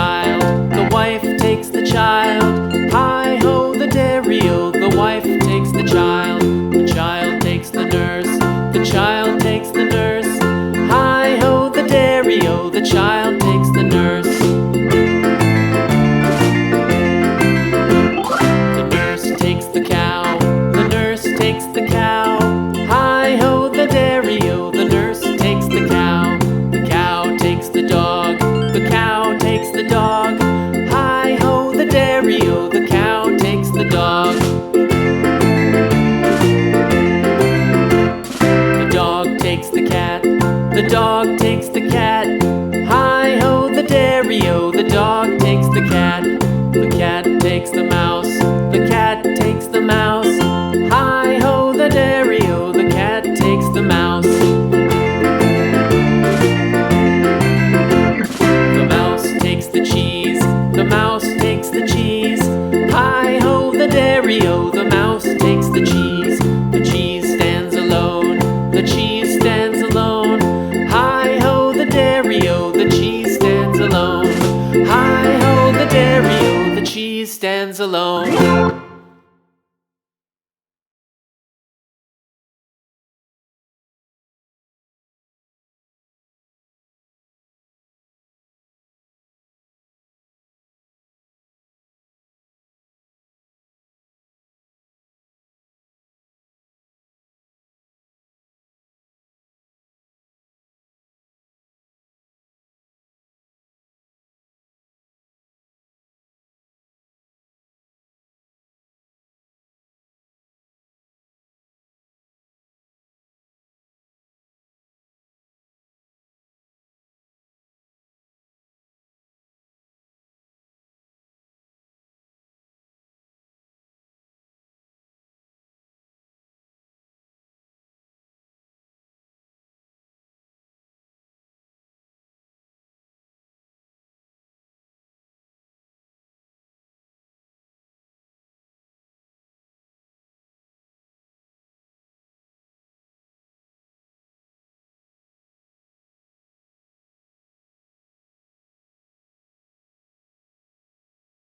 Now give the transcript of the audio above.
child, the wife takes the child. Hi-ho, the dairy-o, the wife takes the child takes the nurse, the child takes the nurse. Hi-ho, the dairy-o, the child takes the nurse. The nurse takes the cow, the nurse takes the cow. Hi-ho, the dairy-o, the nurse takes the cow. The cow takes the dog, the cow takes the dog. Hi-ho, the dairy-o, the cow takes the dog. The dog takes the cat, the dog takes the cat. Hi-ho, the dairy-o, the dog takes the cat. The cat takes the mouse, the cat takes the mouse. Hi-ho, the dairy-o, the cat takes the mouse. The mouse takes the cheese, the mouse takes the cheese. Hi-ho, the dairy-o, the mouse takes the cheese. The cheese stands alone, the cheese stands alone. Hi-ho, the dairy-o, the cheese stands alone. Hi-ho, the dairy-o, the cheese stands alone.